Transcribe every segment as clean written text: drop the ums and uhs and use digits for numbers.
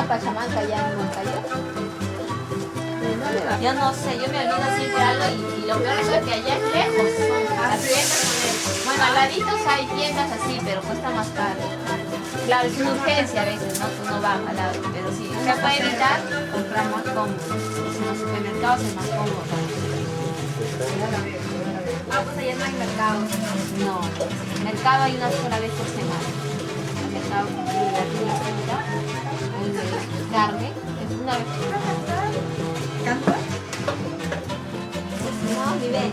Pachamanca ya en Moncayo. Yo no sé, yo me olvido siempre algo y lo peor es que allá es lejos. Son las tiendas, bueno, al laditos hay tiendas así, pero cuesta más caro. Claro, es una urgencia a veces, ¿no? Tú no vas al lado, pero si se puede evitar, comprar más cómodo. En los supermercados es más cómodo. Ah, pues allá no hay mercado. No, mercado hay una sola vez por semana. El mercado de carne es una vez por semana. ¿Canto? No, ni ven.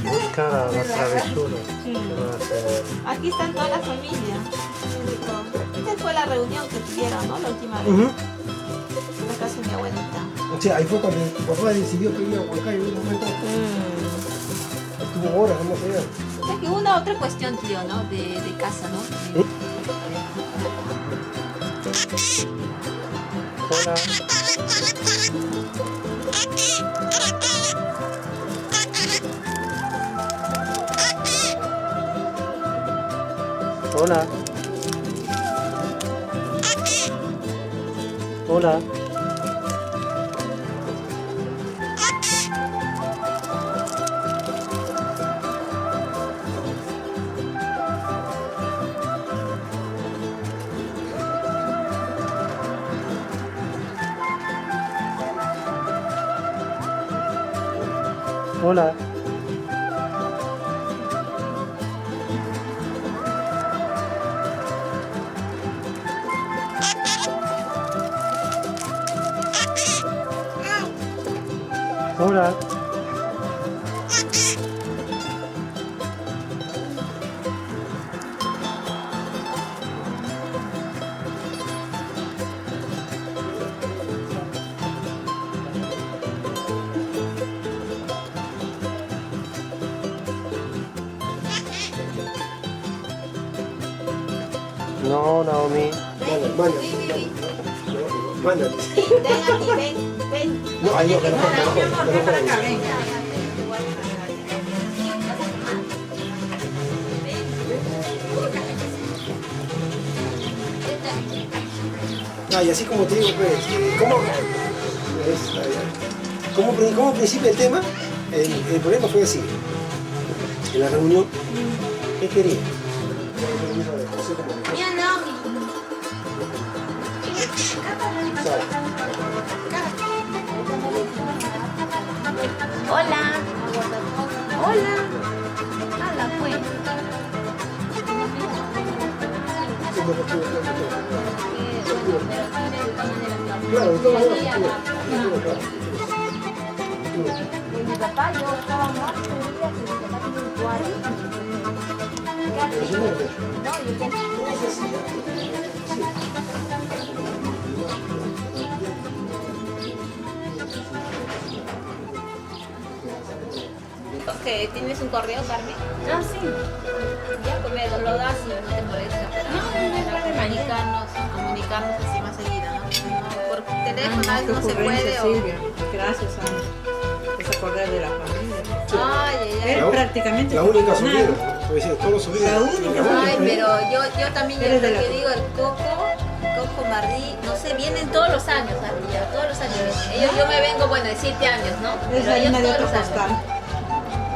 Busca la travesura. Sí. Aquí están todas las familias. Esta fue la reunión que tuvieron, ¿no? La última vez. En la casa de mi abuelita. Sí, ahí fue cuando mi papá decidió que iba a Huancayo en un momento. Estuvo horas, no sé. O sea que una otra cuestión, tío, ¿no? De casa, ¿no? Hola. Hola. Hola. Hola. Hola. No, Naomi. Mándale. Ven aquí, ven. No, ahí no, que no, y así como te digo, pues, como principio el tema, el problema fue así. En la reunión, ¿qué quería? Mira, Naomi. Hola. Hola. Hala, pues. Claro, de todas maneras. Mi papá, yo estaba muerto un día que mi papá tiene un 40. No, yo tengo ¿que tienes un correo, Carmen? Ah, sí. Ya, pues me lo das y no te molesta. Comunicarnos así más seguido, ¿no? Por teléfono a veces no se puede. Silvia. Gracias a esa acordar de la familia. Ay. La- Prácticamente. La única nada. sobrina, pues todos los sobrinos. La única. Ay, pero yo también, yo Eres de lo la- que digo, el Coco Martí, no sé, vienen todos los años, ¿sabes? Ya, todos los años. Yo me vengo, bueno, de 7 años, ¿no? Es Pero la ellos harina de todos otro los años. costal.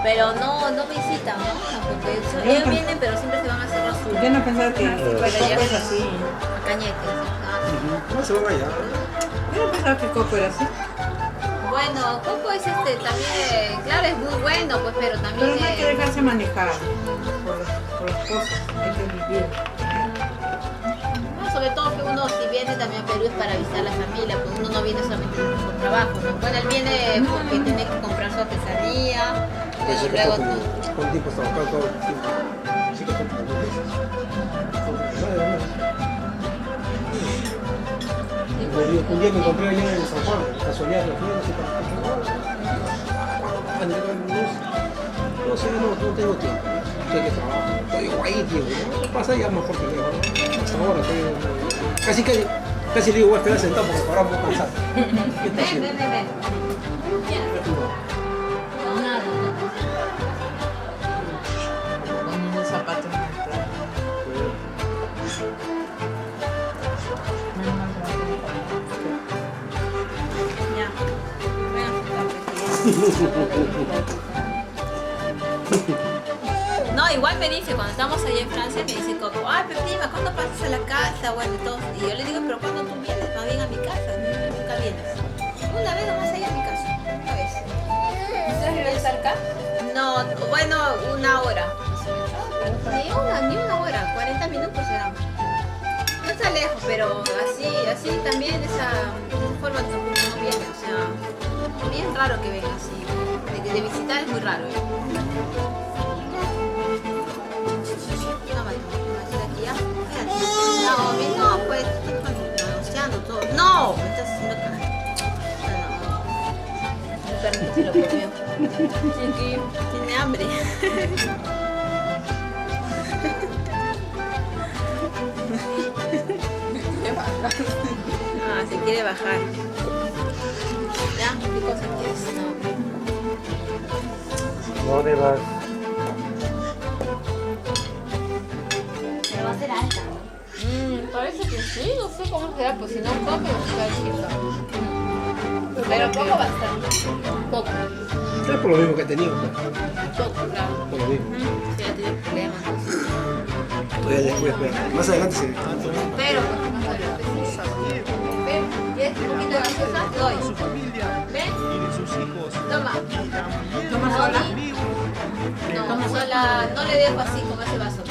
Pero no visitan, ¿no? Porque Yo ellos no- vienen, pero siempre se van a hacer los suyos. Yo no pensaba que Pero ya Coco es así. a Cañete. No se van allá. Yo no pensaba que Coco era así. Bueno, Coco es también, claro, es muy bueno, pues, pero también Pero no hay que dejarse manejar por las cosas. Hay que vivir. no, sobre todo que uno si viene también a Perú es para visitar a la familia, pues uno no viene solamente por trabajo, ¿no? Bueno, él viene porque tiene tiene que comprar su artesanía. Pues Pero sí que luego está tú. con tiempo está buscando todo el tiempo. Sí que compra dos veces. Un día que encontré allá en San Juan, casualidad, lo fui a decir para no sé, no tengo tiempo. Estoy que trabajo, estoy ahí tiempo. ¿No? Pasa ya mejor que lejos, ¿no? Hasta ahora estoy. Casi le digo, voy a esperar sentado porque ahora voy a cansar. ¿Qué está haciendo? Ven. No, nada. Ponen los zapatos en el plato. Ya. No, igual me dice, cuando estamos allá en Francia, me dice Coco, ay, pero prima, ¿cuándo pasas a la casa? Bueno, y todo. Y yo le digo, pero ¿cuándo tú vienes? Más bien a mi casa, nunca vienes. Una vez nomás allá a mi casa, una vez. ¿Ustedes viven cerca? No, bueno, una hora. Ni una hora, 40 minutos será. No está lejos, pero así también esa forma tampoco no viene, o sea, bien raro que venga así. De visitar es muy raro. No, pues, negociando todo. ¡No! Me estás haciendo cagar. No. Permítelo, por Dios. Tiene hambre. Ah, se quiere bajar. ¿Ya? ¿Qué cosa quieres? No. ¿Dónde vas? Pero va a ser alta, ¿no? Parece que sí, no sé cómo será, pues si no come, va a estar Pero poco va a estar. Poco, Es por lo mismo que he tenido. poco, claro. Por lo mismo. Sí, ha tenido problemas. Todavía después, más adelante se. Pero, pues, no sé lo que es. Ven, ¿quieres un poquito de gaseosa? Te doy. Ven, toma. ¿Toma sola? No, sola, no le dejo así como ese vaso.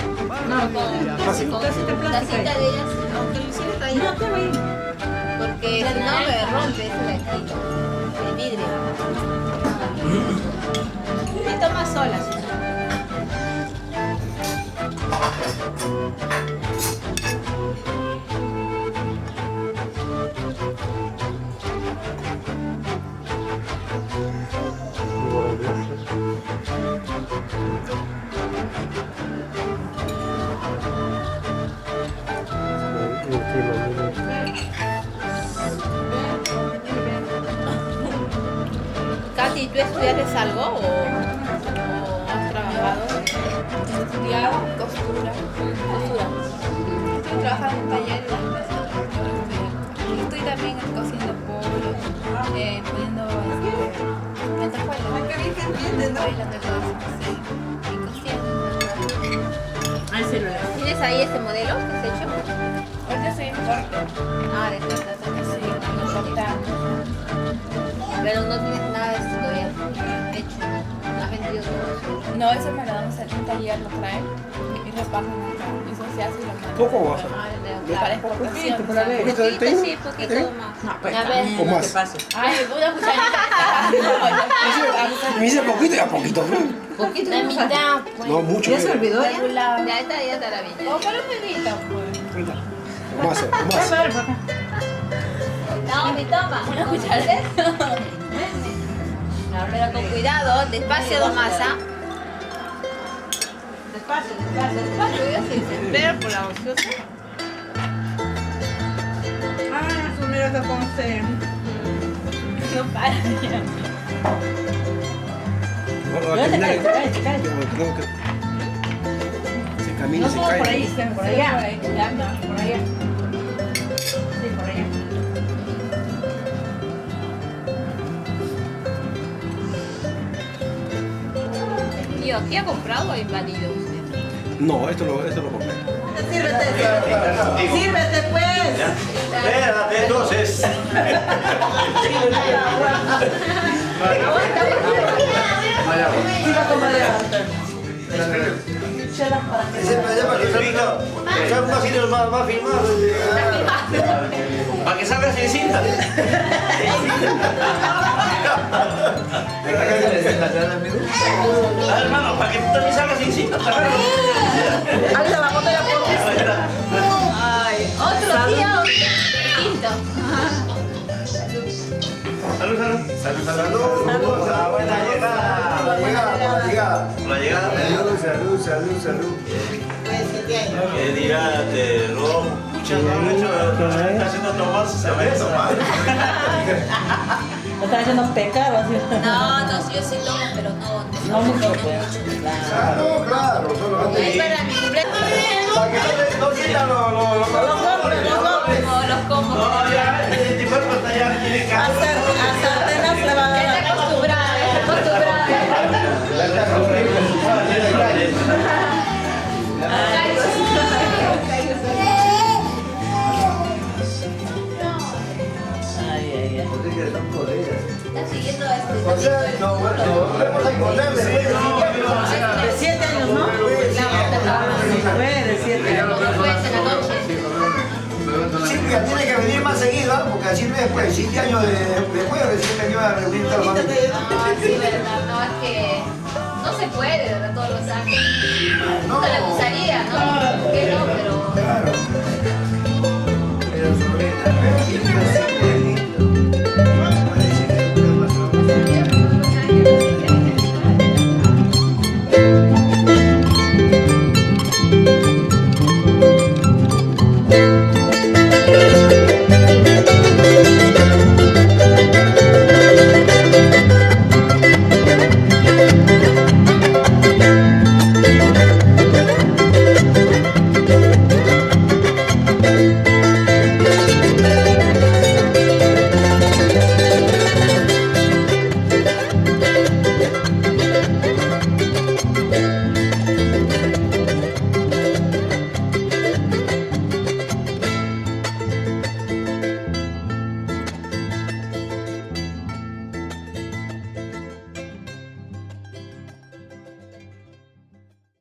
No, con Fácil. Tacita plástica. tacita de ellas, aunque lo hicieras ahí. No, está bien. Porque si no me rompe eso de aquí, el vidrio. Y toma sola, si no. Katy, ¿tú estudiaste algo o has trabajado? Estudiaba costura. Estoy trabajando en un taller y las veces y estoy también cociendo pollo, poniendo lentejuelas, bailando cosas, sí, y cociendo. Al celular. ¿Tienes ahí ese modelo que has hecho? Ahorita estoy en corte, Ah, de corta, sí, estamos cortando. pero no tienes nada de esto todavía hecho. No has vendido todo. No, eso me lo damos en un taller, lo traen y lo pasan acá. Eso se hace y lo mandan. ¿Poco o vas a? Ah, Para exportación. Poquito, para ver. ¿Poquito de Poquito, sí, té? poquito ¿Té? más. No, pues A está ver. bien, O no más. te pases. Ay, una cucharita. Me dice poquito, ya poquito, ¿no? Poquito La de mitad, pues. No mucho. ¿Ya se olvidó ya? Ya estará bien. O para un dedito, pues. Más, más. A ver, por acá. Naomi, toma. Una cucharita. Pero con cuidado, despacio nomás, ¿ah? Despacio. Despacio, yo sí, se espera por la ociosa. Ah, su mira que con No para. Cállate. Se camina, No se todo cae. por ahí, por Por allá. ahí, cuidando. Por allá. Sí, por allá. Tío, ¿aquí ha comprado o ha invadido usted? No, esto lo compré. Sírvete, pues. Espérate, entonces. Va a filmar. Para que salgas en cinta. Ah, hermano, para que tú también salgas sin cita, te agarro. Ahí se la botella por Otro día, quinto. Salud, salud. Salud, salud. La buena llegada. La llegada, por la llegada. La llegada. Salud. ¿Qué dirá de Rob? Pucha, no, está haciendo tomar cerveza. Me está haciendo pecado. No, yo sí tomo, pero no mucho. Claro, solo antes. Ahí para mi cumpleaños. Para que no sientan los Los como. No, ya, este cuerpo está ya, tiene Hasta apenas le va a Ya dar. está acostumbrada, Está siguiendo este. O sea, no, bueno, vamos a encontrar después de 5 años. De 7 años, ¿no? A ver, de 7 años. Silvia tiene que venir más seguido, ¿ah? Porque así no es después, 7 años después recién venía a reunirte a la familia. No, sí, verdad, no, es que no se puede, ¿verdad? Todos los años. Nunca le gustaría, ¿no? ¿Por qué no? Pero... Claro. Pero siempre